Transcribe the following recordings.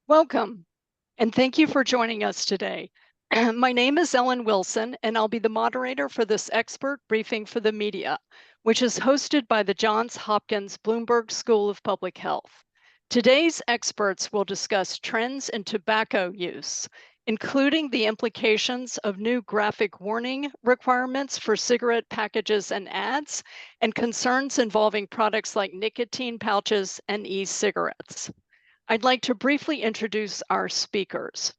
Welcome, and thank you for joining us today. My name is Ellen Wilson, and I'll be the moderator for this expert briefing for the media, which is hosted by the Johns Hopkins Bloomberg School of Public Health. Today's experts will discuss trends in tobacco use, including the implications of new graphic warning requirements for cigarette packages and ads, and concerns involving products like nicotine pouches and e-cigarettes. I'd like to briefly introduce our speakers.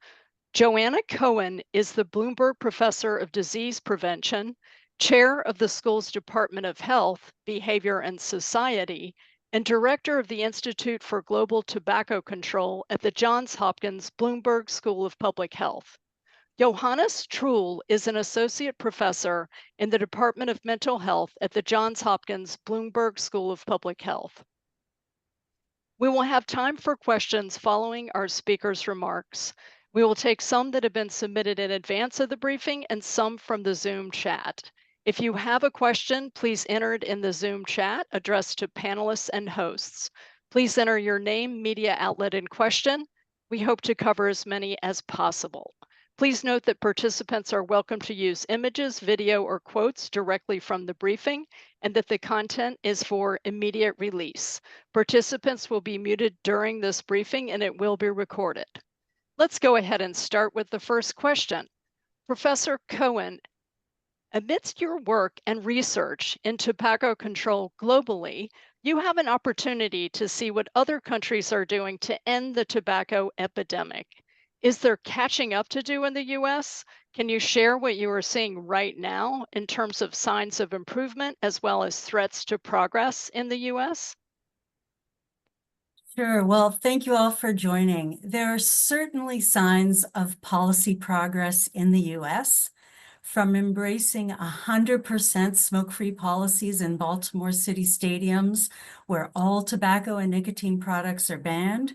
Joanna Cohen is the Bloomberg Professor of Disease Prevention, Chair of the school's Department of Health, Behavior, and Society, and Director of the Institute for Global Tobacco Control at the Johns Hopkins Bloomberg School of Public Health. Johannes Thrul is an Associate Professor in the Department of Mental Health at the Johns Hopkins Bloomberg School of Public Health. We will have time for questions following our speakers' remarks. We will take some that have been submitted in advance of the briefing and some from the Zoom chat. If you have a question, please enter it in the Zoom chat addressed to panelists and hosts. Please enter your name, media outlet in question. We hope to cover as many as possible. Please note that participants are welcome to use images, video, or quotes directly from the briefing, and that the content is for immediate release. Participants will be muted during this briefing and it will be recorded. Let's go ahead and start with the first question. Professor Cohen, amidst your work and research in tobacco control globally, you have an opportunity to see what other countries are doing to end the tobacco epidemic. Is there catching up to do in the US? Can you share what you are seeing right now in terms of signs of improvement as well as threats to progress in the US? Sure. Well, thank you all for joining. There are certainly signs of policy progress in the US, from embracing 100% smoke-free policies in Baltimore City stadiums, where all tobacco and nicotine products are banned,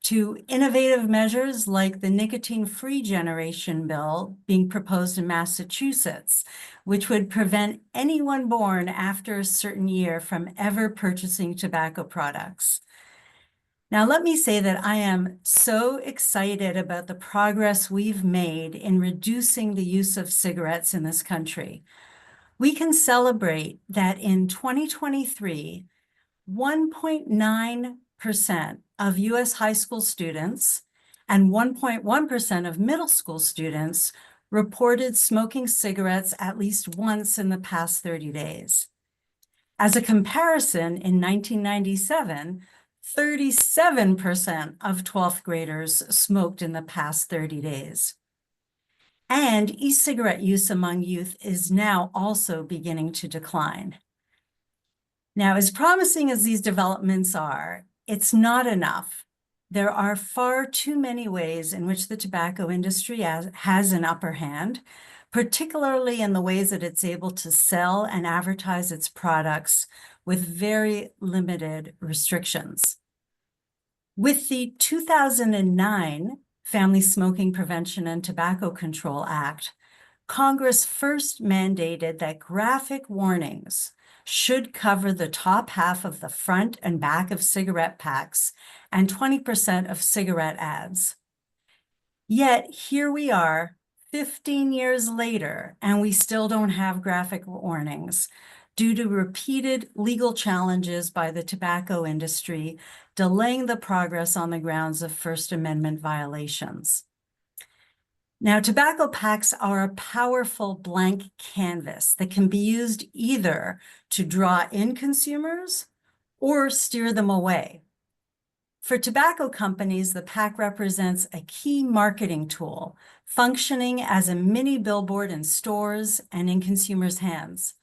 to innovative measures like the nicotine-free generation bill being proposed in Massachusetts, which would prevent anyone born after a certain year from ever purchasing tobacco products. Now, let me say that I am so excited about the progress we've made in reducing the use of cigarettes in this country. We can celebrate that in 2023, 1.9% of US high school students and 1.1% of middle school students reported smoking cigarettes at least once in the past 30 days. As a comparison, in 1997, 37% of 12th graders smoked in the past 30 days. And e-cigarette use among youth is now also beginning to decline. Now, as promising as these developments are, it's not enough. There are far too many ways in which the tobacco industry has an upper hand, particularly in the ways that it's able to sell and advertise its products with very limited restrictions. With the 2009 Family Smoking Prevention and Tobacco Control Act, Congress first mandated that graphic warnings should cover the top half of the front and back of cigarette packs and 20% of cigarette ads. Yet here we are, 15 years later, and we still don't have graphic warnings due to repeated legal challenges by the tobacco industry, delaying the progress on the grounds of First Amendment violations. Now, tobacco packs are a powerful blank canvas that can be used either to draw in consumers or steer them away. For tobacco companies, the pack represents a key marketing tool, functioning as a mini billboard in stores and in consumers' hands.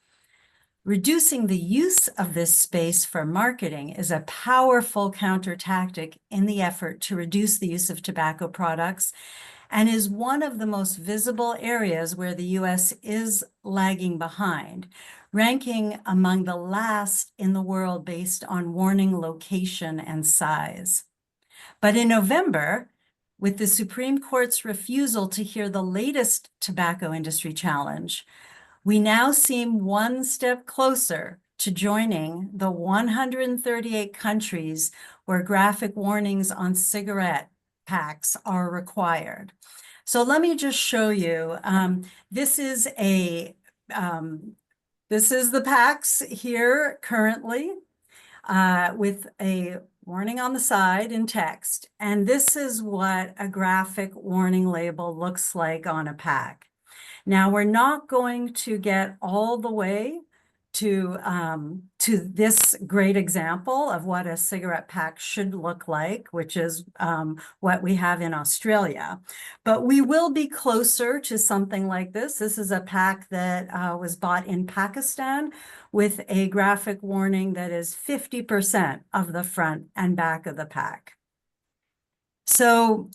Reducing the use of this space for marketing is a powerful counter tactic in the effort to reduce the use of tobacco products, and is one of the most visible areas where the US is lagging behind, ranking among the last in the world based on warning location and size. But in November, with the Supreme Court's refusal to hear the latest tobacco industry challenge, we now seem one step closer to joining the 138 countries where graphic warnings on cigarette packs are required. So let me just show you. This is the packs here currently with a warning on the side in text. And this is what a graphic warning label looks like on a pack. Now, we're not going to get all the way to this great example of what a cigarette pack should look like, which is what we have in Australia. But we will be closer to something like this. This is a pack that was bought in Pakistan with a graphic warning that is 50% of the front and back of the pack. So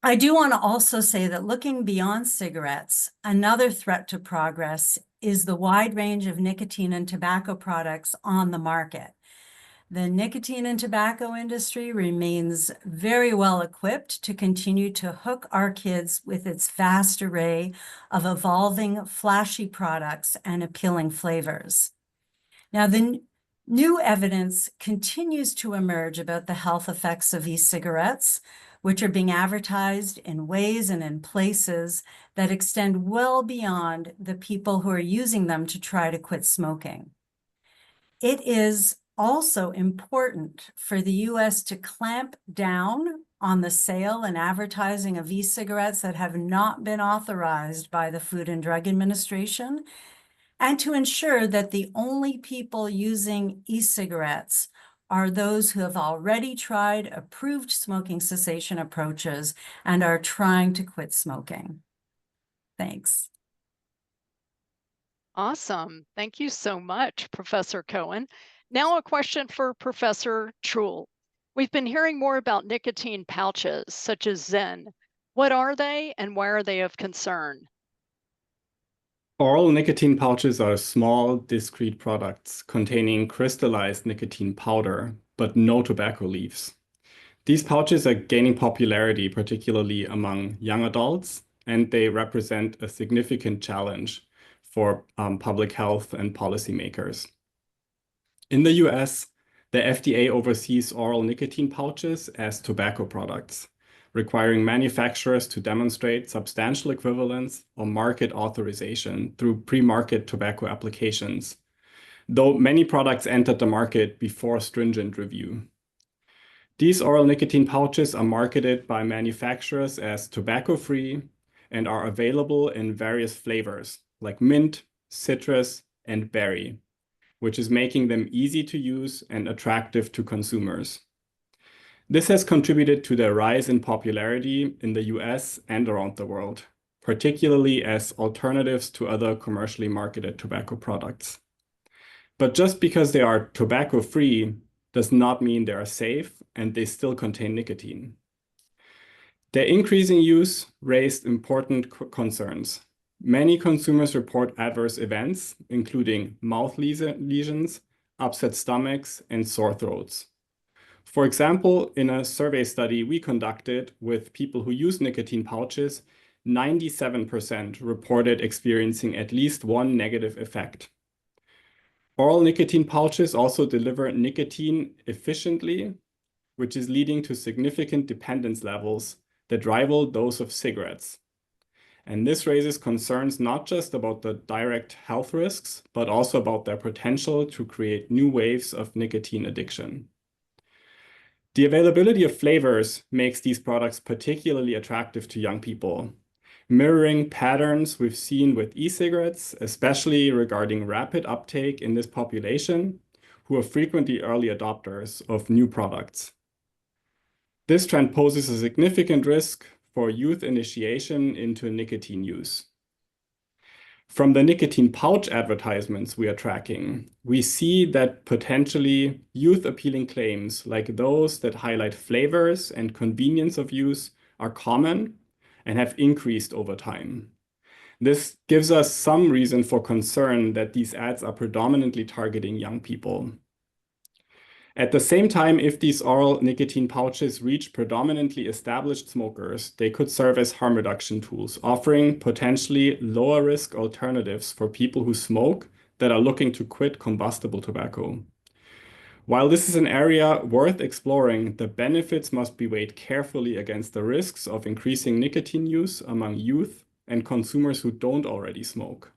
I do want to also say that looking beyond cigarettes, another threat to progress is the wide range of nicotine and tobacco products on the market. The nicotine and tobacco industry remains very well equipped to continue to hook our kids with its vast array of evolving, flashy products and appealing flavors. Now, the new evidence continues to emerge about the health effects of e-cigarettes, which are being advertised in ways and in places that extend well beyond the people who are using them to try to quit smoking. It is also important for the US to clamp down on the sale and advertising of e-cigarettes that have not been authorized by the Food and Drug Administration, and to ensure that the only people using e-cigarettes are those who have already tried approved smoking cessation approaches and are trying to quit smoking. Thanks. Awesome. Thank you so much, Professor Cohen. Now a question for Professor Thrul. We've been hearing more about nicotine pouches, such as Zen. What are they and why are they of concern? Oral nicotine pouches are small, discrete products containing crystallized nicotine powder, but no tobacco leaves. These pouches are gaining popularity, particularly among young adults, and they represent a significant challenge for public health and policymakers. In the US, the FDA oversees oral nicotine pouches as tobacco products, requiring manufacturers to demonstrate substantial equivalence or market authorization through pre-market tobacco applications, though many products entered the market before stringent review. These oral nicotine pouches are marketed by manufacturers as tobacco-free and are available in various flavors like mint, citrus, and berry, which is making them easy to use and attractive to consumers. This has contributed to their rise in popularity in the US and around the world, particularly as alternatives to other commercially marketed tobacco products. But just because they are tobacco-free does not mean they are safe and they still contain nicotine. Their increasing use raised important concerns. Many consumers report adverse events, including mouth lesions, upset stomachs, and sore throats. For example, in a survey study we conducted with people who use nicotine pouches, 97% reported experiencing at least one negative effect. Oral nicotine pouches also deliver nicotine efficiently, which is leading to significant dependence levels that rival those of cigarettes. And this raises concerns not just about the direct health risks, but also about their potential to create new waves of nicotine addiction. The availability of flavors makes these products particularly attractive to young people, mirroring patterns we've seen with e-cigarettes, especially regarding rapid uptake in this population, who are frequently early adopters of new products. This trend poses a significant risk for youth initiation into nicotine use. From the nicotine pouch advertisements we are tracking, we see that potentially youth-appealing claims like those that highlight flavors and convenience of use are common and have increased over time. This gives us some reason for concern that these ads are predominantly targeting young people. At the same time, if these oral nicotine pouches reach predominantly established smokers, they could serve as harm reduction tools, offering potentially lower risk alternatives for people who smoke that are looking to quit combustible tobacco. While this is an area worth exploring, the benefits must be weighed carefully against the risks of increasing nicotine use among youth and consumers who don't already smoke.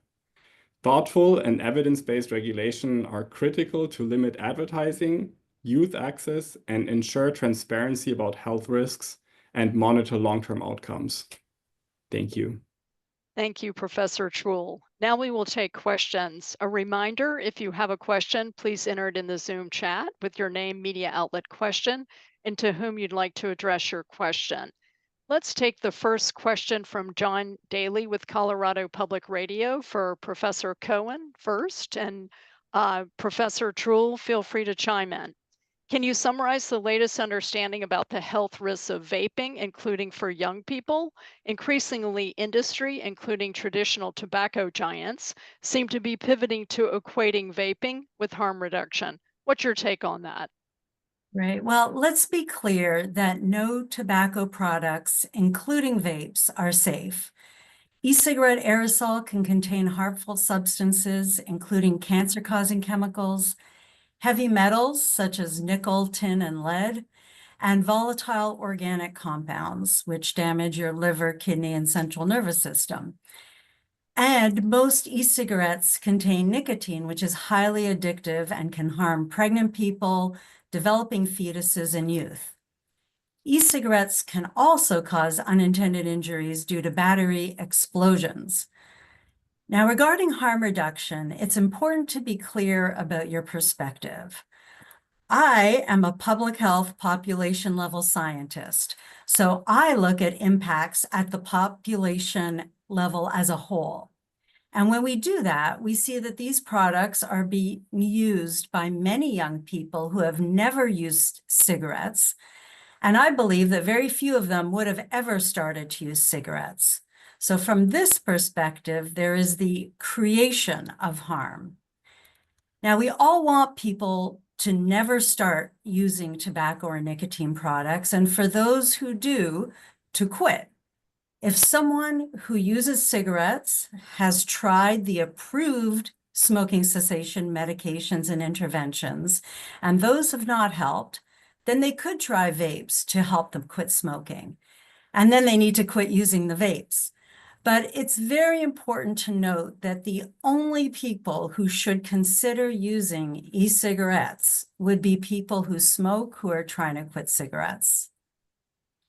Thoughtful and evidence-based regulation are critical to limit advertising, youth access, and ensure transparency about health risks and monitor long-term outcomes. Thank you. Thank you, Professor Thrul. Now we will take questions. A reminder, if you have a question, please enter it in the Zoom chat with your name, media outlet, question, and to whom you'd like to address your question. Let's take the first question from John Daly with Colorado Public Radio for Professor Cohen first, and Professor Thrul, feel free to chime in. Can you summarize the latest understanding about the health risks of vaping, including for young people? Increasingly, industry, including traditional tobacco giants, seem to be pivoting to equating vaping with harm reduction. What's your take on that? Right. Well, let's be clear that no tobacco products, including vapes, are safe. E-cigarette aerosol can contain harmful substances, including cancer-causing chemicals, heavy metals such as nickel, tin, and lead, and volatile organic compounds, which damage your liver, kidney, and central nervous system. And most e-cigarettes contain nicotine, which is highly addictive and can harm pregnant people, developing fetuses, and youth. E-cigarettes can also cause unintended injuries due to battery explosions. Now, regarding harm reduction, it's important to be clear about your perspective. I am a public health population level scientist, so I look at impacts at the population level as a whole. And when we do that, we see that these products are being used by many young people who have never used cigarettes. And I believe that very few of them would have ever started to use cigarettes. So from this perspective, there is the creation of harm. Now, we all want people to never start using tobacco or nicotine products, and for those who do, to quit. If someone who uses cigarettes has tried the approved smoking cessation medications and interventions, and those have not helped, then they could try vapes to help them quit smoking. And then they need to quit using the vapes. But it's very important to note that the only people who should consider using e-cigarettes would be people who smoke, who are trying to quit cigarettes.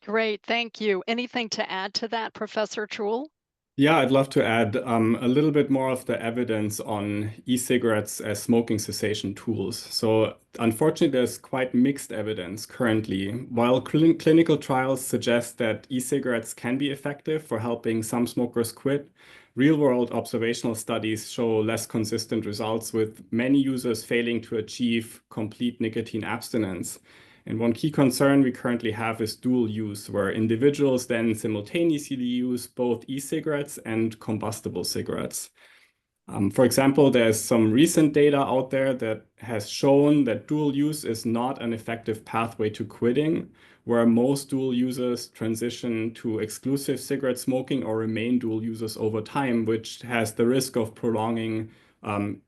Great, thank you. Anything to add to that, Professor Thrul? Yeah, I'd love to add a little bit more of the evidence on e-cigarettes as smoking cessation tools. So unfortunately, there's quite mixed evidence currently. While clinical trials suggest that e-cigarettes can be effective for helping some smokers quit, real-world observational studies show less consistent results, with many users failing to achieve complete nicotine abstinence. And one key concern we currently have is dual use, where individuals then simultaneously use both e-cigarettes and combustible cigarettes. For example, there's some recent data out there that has shown that dual use is not an effective pathway to quitting, where most dual users transition to exclusive cigarette smoking or remain dual users over time, which has the risk of prolonging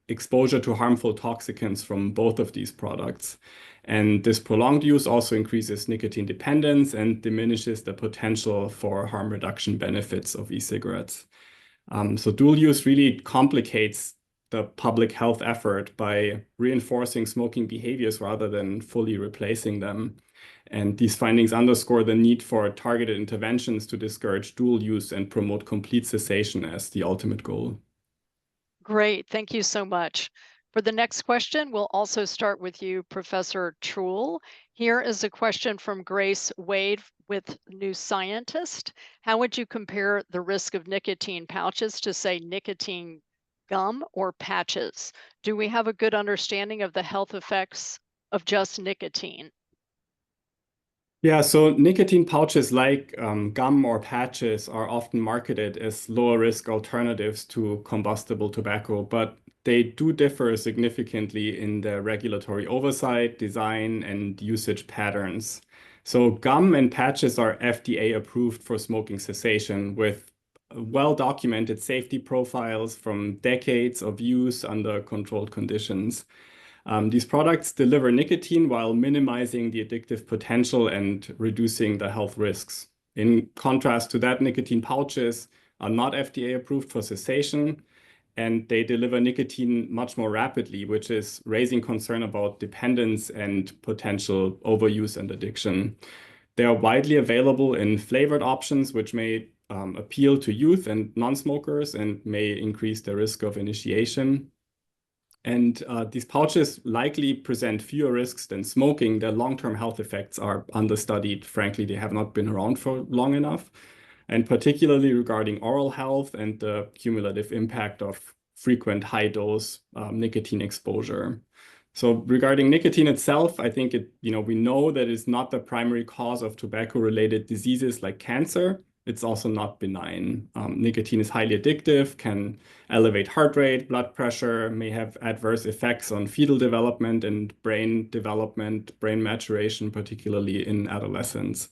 exposure to harmful toxicants from both of these products. And this prolonged use also increases nicotine dependence and diminishes the potential for harm reduction benefits of e-cigarettes. So dual use really complicates the public health effort by reinforcing smoking behaviors rather than fully replacing them. And these findings underscore the need for targeted interventions to discourage dual use and promote complete cessation as the ultimate goal. Great, thank you so much. For the next question, we'll also start with you, Professor Thrul. Here is a question from Grace Wade with New Scientist. How would you compare the risk of nicotine pouches to, say, nicotine gum or patches? Do we have a good understanding of the health effects of just nicotine? Yeah, so nicotine pouches like gum or patches are often marketed as lower risk alternatives to combustible tobacco, but they do differ significantly in their regulatory oversight, design, and usage patterns. So gum and patches are FDA approved for smoking cessation with well-documented safety profiles from decades of use under controlled conditions. These products deliver nicotine while minimizing the addictive potential and reducing the health risks. In contrast to that, nicotine pouches are not FDA approved for cessation, and they deliver nicotine much more rapidly, which is raising concern about dependence and potential overuse and addiction. They are widely available in flavored options, which may appeal to youth and non-smokers and may increase the risk of initiation. And these pouches likely present fewer risks than smoking. Their long-term health effects are understudied. Frankly, they have not been around for long enough. And particularly regarding oral health and the cumulative impact of frequent high-dose nicotine exposure. So regarding nicotine itself, I think we know that it's not the primary cause of tobacco-related diseases like cancer. It's also not benign. Nicotine is highly addictive, can elevate heart rate, blood pressure, may have adverse effects on fetal development and brain development, brain maturation, particularly in adolescents.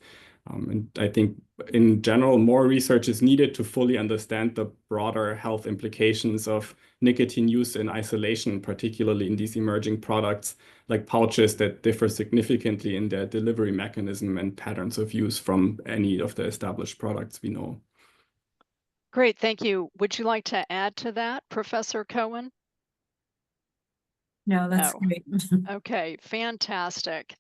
And I think in general, more research is needed to fully understand the broader health implications of nicotine use in isolation, particularly in these emerging products like pouches that differ significantly in their delivery mechanism and patterns of use from any of the established products we know. Great, thank you. Would you like to add to that, Professor Cohen? No, that's great. Okay, fantastic.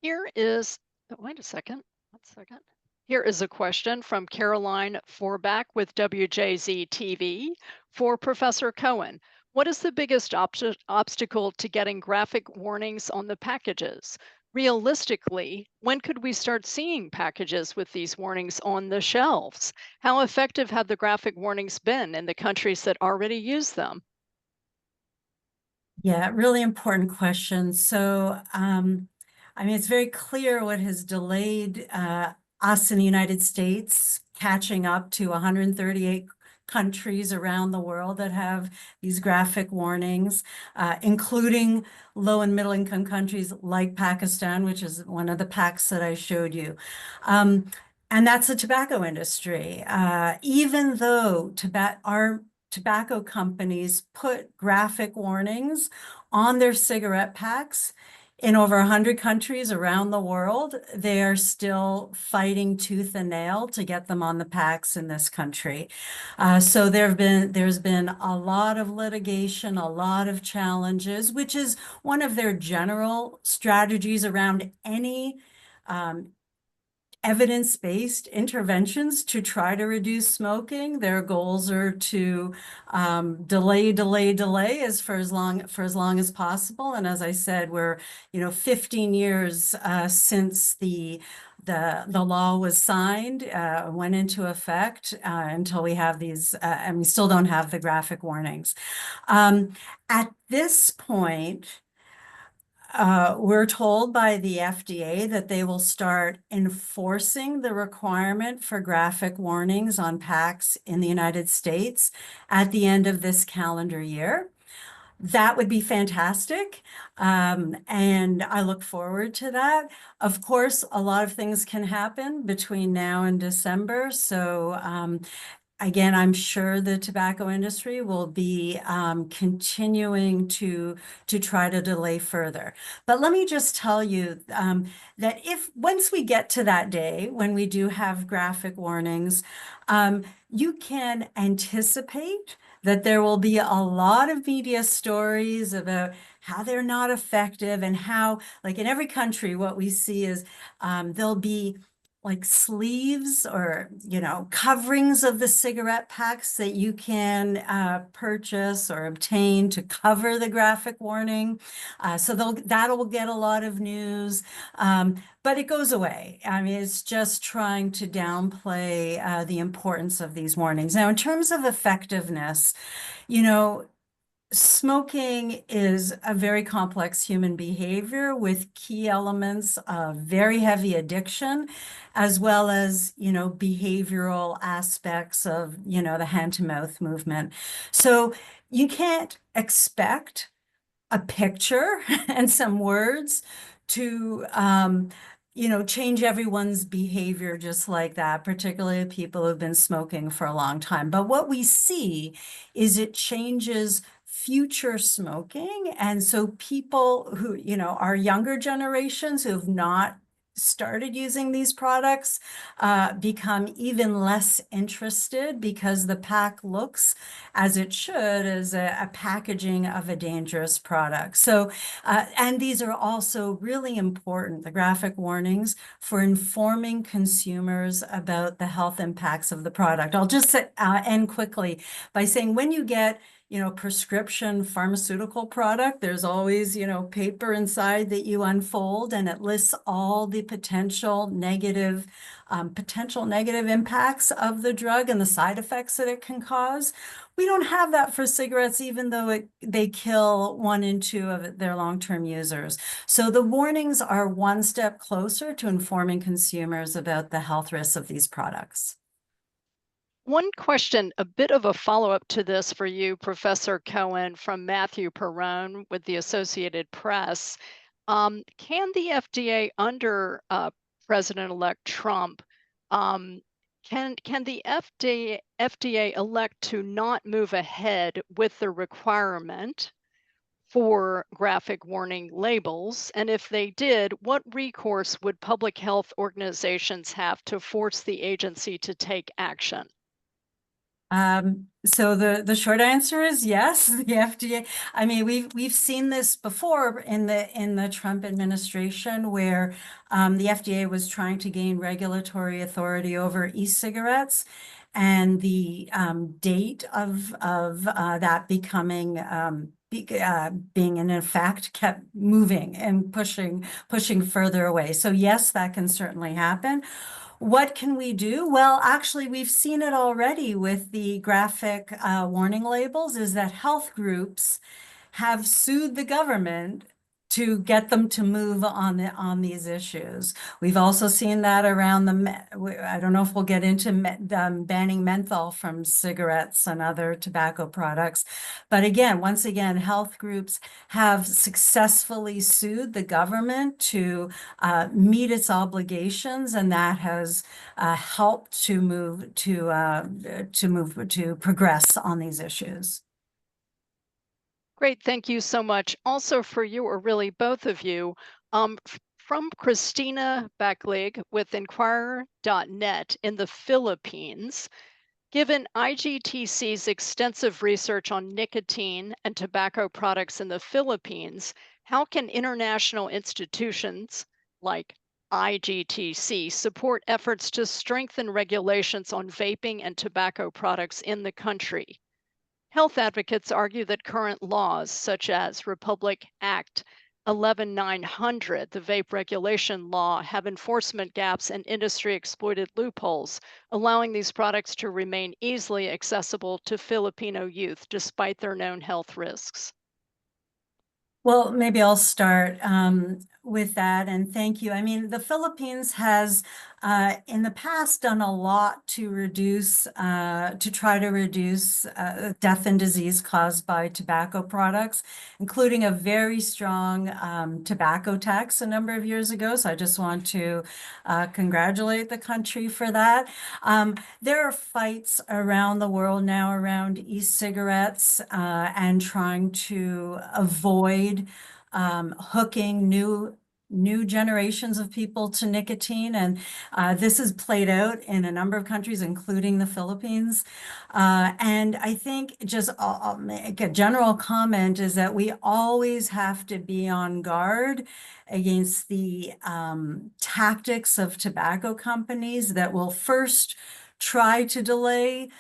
Here is, wait a second, 1 second. Here is a question from Caroline Forback with WJZ TV for Professor Cohen. What is the biggest obstacle to getting graphic warnings on the packages? Realistically, when could we start seeing packages with these warnings on the shelves? How effective have the graphic warnings been in the countries that already use them? Yeah, really important question. So, I mean, it's very clear what has delayed us in the United States catching up to 138 countries around the world that have these graphic warnings, including low and middle income countries like Pakistan, which is one of the packs that I showed you. And that's the tobacco industry. Even though our tobacco companies put graphic warnings on their cigarette packs in over 100 countries around the world, they are still fighting tooth and nail to get them on the packs in this country. So there's been a lot of litigation, a lot of challenges, which is one of their general strategies around any evidence-based interventions to try to reduce smoking. Their goals are to delay as long as possible. And as I said, we're 15 years since the law was signed, went into effect until we have these, and we still don't have the graphic warnings. At this point, we're told by the FDA that they will start enforcing the requirement for graphic warnings on packs in the United States at the end of this calendar year. That would be fantastic. And I look forward to that. Of course, a lot of things can happen between now and December. So again, I'm sure the tobacco industry will be continuing to try to delay further. But let me just tell you that once we get to that day when we do have graphic warnings, you can anticipate that there will be a lot of media stories about how they're not effective and how, like in every country, what we see is there'll be like sleeves or, coverings of the cigarette packs that you can purchase or obtain to cover the graphic warning. So that'll get a lot of news, but it goes away. I mean, it's just trying to downplay the importance of these warnings. Now, in terms of effectiveness, smoking is a very complex human behavior with key elements of very heavy addiction, as well as, behavioral aspects of, the hand-to-mouth movement. So you can't expect a picture and some words to, change everyone's behavior just like that, particularly people who've been smoking for a long time. But what we see is it changes future smoking. And so people who, are younger generations who have not started using these products become even less interested because the pack looks, as it should, as a packaging of a dangerous product. So, and these are also really important, the graphic warnings, for informing consumers about the health impacts of the product. I'll just end quickly by saying when you get prescription pharmaceutical product, there's always, paper inside that you unfold, and it lists all the potential negative impacts of the drug and the side effects that it can cause. We don't have that for cigarettes, even though they kill 1 in 2 of their long-term users. So the warnings are one step closer to informing consumers about the health risks of these products. One question, a bit of a follow-up to this for you, Professor Cohen, from Matthew Perrone with the Associated Press. Can the FDA under President-elect Trump, can the FDA elect to not move ahead with the requirement for graphic warning labels? And if they did, what recourse would public health organizations have to force the agency to take action? So the short answer is yes, the FDA. I mean, we've seen this before in the Trump administration, where the FDA was trying to gain regulatory authority over e-cigarettes, and the date of that becoming being in effect kept moving and pushing further away. So yes, that can certainly happen. What can we do? Well, actually, we've seen it already with the graphic warning labels, is that health groups have sued the government to get them to move on these issues. We've also seen that around I don't know if we'll get into banning menthol from cigarettes and other tobacco products. But again, once again, health groups have successfully sued the government to meet its obligations, and that has helped to progress on these issues. Great, thank you so much. Also for you, or really both of you, from Christina Backlig with Inquirer.net in the Philippines, given IGTC's extensive research on nicotine and tobacco products in the Philippines, how can international institutions like IGTC support efforts to strengthen regulations on vaping and tobacco products in the country? Health advocates argue that current laws, such as Republic Act 11900, the vape regulation law, have enforcement gaps and industry exploited loopholes, allowing these products to remain easily accessible to Filipino youth despite their known health risks. Well, maybe I'll start with that, and thank you. I mean, the Philippines has in the past done a lot to try to reduce death and disease caused by tobacco products, including a very strong tobacco tax a number of years ago. So I just want to congratulate the country for that. There are fights around the world now around e-cigarettes and trying to avoid hooking new generations of people to nicotine. And this has played out in a number of countries, including the Philippines. And I think I'll make a general comment, is that we always have to be on guard against the tactics of tobacco companies that will first try to delay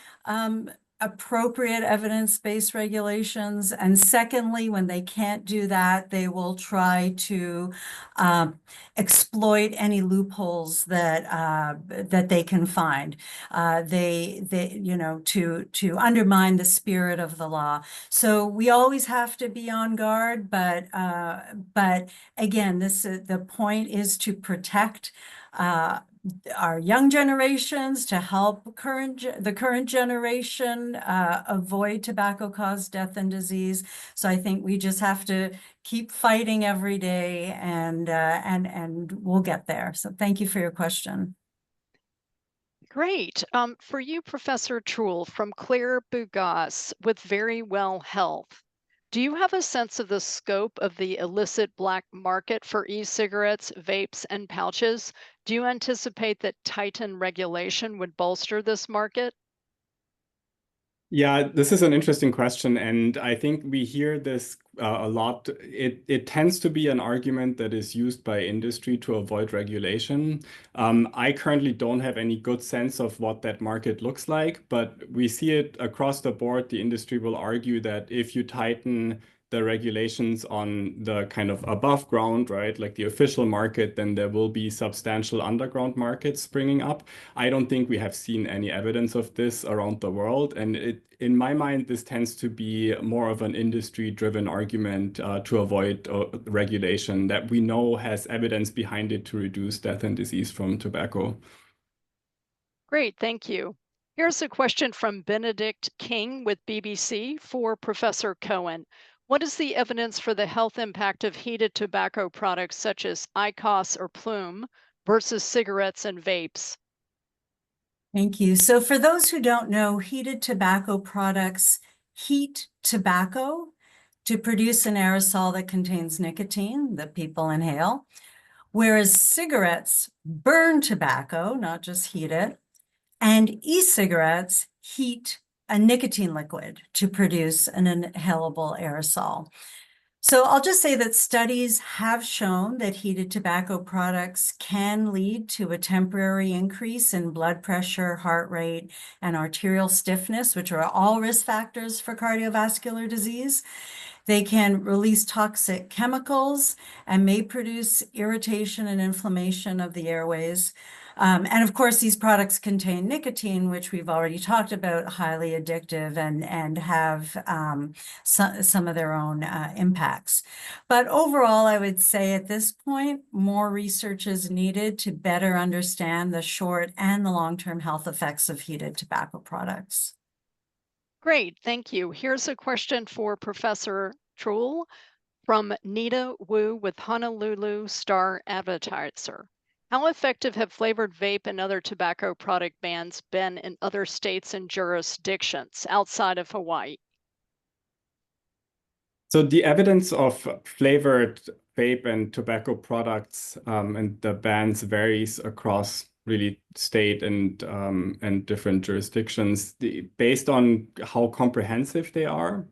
appropriate evidence-based regulations. And secondly, when they can't do that, they will try to exploit any loopholes that they can find. To undermine the spirit of the law. So we always have to be on guard, but again, the point is to protect our young generations, to help the current generation avoid tobacco-caused death and disease. So I think we just have to keep fighting every day, and we'll get there. So thank you for your question. Great. For you, Professor Thrul from Claire Bugas with Very Well Health. Do you have a sense of the scope of the illicit black market for e-cigarettes, vapes, and pouches? Do you anticipate that tightened regulation would bolster this market? Yeah, this is an interesting question, and I think we hear this a lot. It tends to be an argument that is used by industry to avoid regulation. I currently don't have any good sense of what that market looks like, but we see it across the board. The industry will argue that if you tighten the regulations on the kind of above ground, right, like the official market, then there will be substantial underground markets springing up. I don't think we have seen any evidence of this around the world. And in my mind, this tends to be more of an industry-driven argument to avoid regulation that we know has evidence behind it to reduce death and disease from tobacco. Great, thank you. Here's a question from Benedict King with BBC for Professor Cohen. What is the evidence for the health impact of heated tobacco products such as IQOS or Plume versus cigarettes and vapes? Thank you. So for those who don't know, heated tobacco products heat tobacco to produce an aerosol that contains nicotine that people inhale, whereas cigarettes burn tobacco, not just heat it, and e-cigarettes heat a nicotine liquid to produce an inhalable aerosol. So I'll just say that studies have shown that heated tobacco products can lead to a temporary increase in blood pressure, heart rate, and arterial stiffness, which are all risk factors for cardiovascular disease. They can release toxic chemicals and may produce irritation and inflammation of the airways. And of course, these products contain nicotine, which we've already talked about, highly addictive and have some of their own impacts. But overall, I would say at this point, more research is needed to better understand the short and the long-term health effects of heated tobacco products. Great, thank you. Here's a question for Professor Thrul from Nita Wu with Honolulu Star Advertiser. How effective have flavored vape and other tobacco product bans been in other states and jurisdictions outside of Hawaii? So the evidence of flavored vape and tobacco products and the bans varies across really state and different jurisdictions based on how comprehensive they are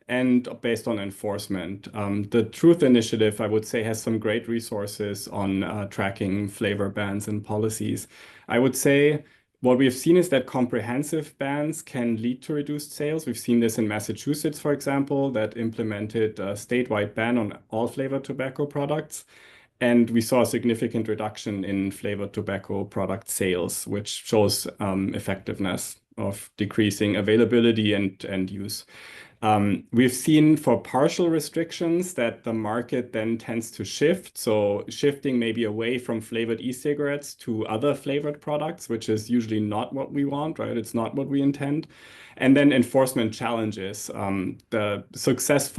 and based on enforcement. The Truth Initiative, I would say, has some great resources on tracking flavor bans and policies. I would say what we've seen is that comprehensive bans can lead to reduced sales. We've seen this in Massachusetts, for example, that implemented a statewide ban on all flavored tobacco products. And we saw a significant reduction in flavored tobacco product sales, which shows effectiveness of decreasing availability and use. We've seen for partial restrictions that the market then tends to shift. So shifting maybe away from flavored e-cigarettes to other flavored products, which is usually not what we want, right? It's not what we intend. And then enforcement challenges. The success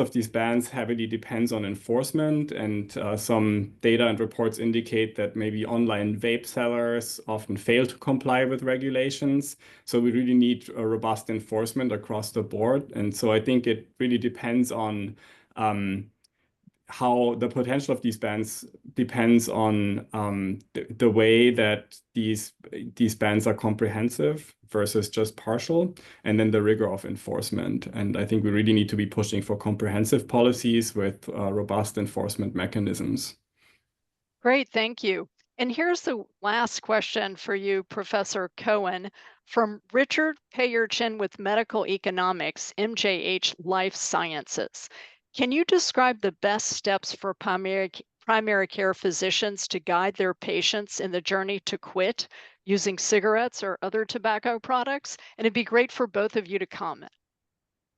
of these bans heavily depends on enforcement, and some data and reports indicate that maybe online vape sellers often fail to comply with regulations. So we really need a robust enforcement across the board. And so I think it really depends on how the potential of these bans depends on the way that these bans are comprehensive versus just partial, and then the rigor of enforcement. And I think we really need to be pushing for comprehensive policies with robust enforcement mechanisms. Great, thank you. And here's the last question for you, Professor Cohen, from Richard Payerchin with Medical Economics, MJH Life Sciences. Can you describe the best steps for primary care physicians to guide their patients in the journey to quit using cigarettes or other tobacco products? And it'd be great for both of you to comment.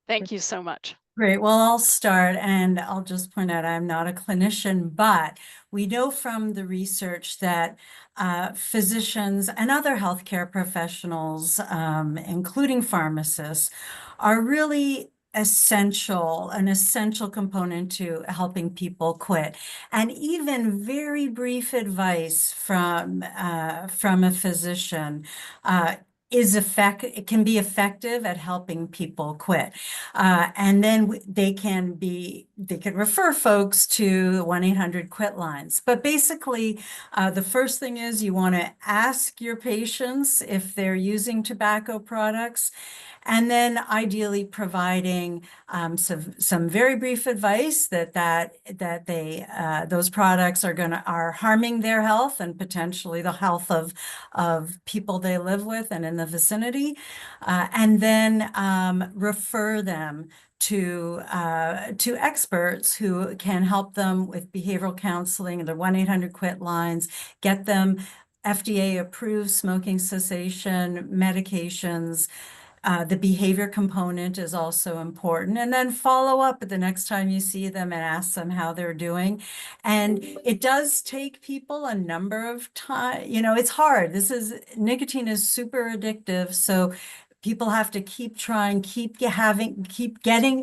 Thank you so much. Great. Well, I'll start, and I'll just point out I'm not a clinician, but we know from the research that physicians and other healthcare professionals, including pharmacists, are really an essential component to helping people quit. And even very brief advice from a physician it can be effective at helping people quit. And then they can refer folks to 1-800-QUIT lines. But basically, the first thing is you want to ask your patients if they're using tobacco products, and then ideally providing some very brief advice that those products are harming their health and potentially the health of people they live with and in the vicinity, and then refer them to experts who can help them with behavioral counseling, the 1-800-QUIT lines, get them FDA-approved smoking cessation medications. The behavior component is also important. And then follow up the next time you see them and ask them how they're doing. And it does take people a number of time. It's hard. Nicotine is super addictive. So people have to keep trying,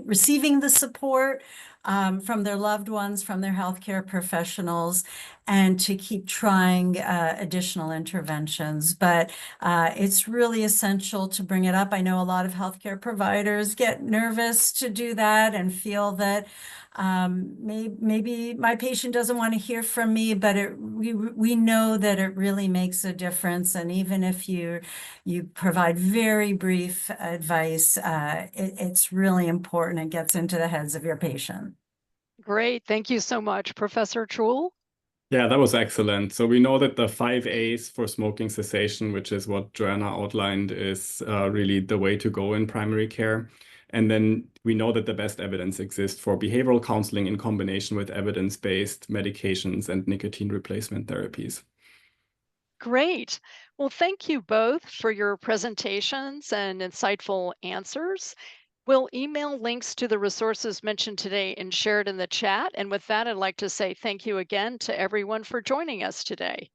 receiving the support from their loved ones, from their healthcare professionals, and to keep trying additional interventions. But it's really essential to bring it up. I know a lot of healthcare providers get nervous to do that and feel that maybe my patient doesn't want to hear from me, but we know that it really makes a difference. And even if you provide very brief advice, it's really important. It gets into the heads of your patient. Great. Thank you so much, Professor Thrul. Yeah, that was excellent. So we know that the 5 A's for smoking cessation, which is what Joanna outlined, is really the way to go in primary care. And then we know that the best evidence exists for behavioral counseling in combination with evidence-based medications and nicotine replacement therapies. Great. Well, thank you both for your presentations and insightful answers. We'll email links to the resources mentioned today and share it in the chat. And with that, I'd like to say thank you again to everyone for joining us today.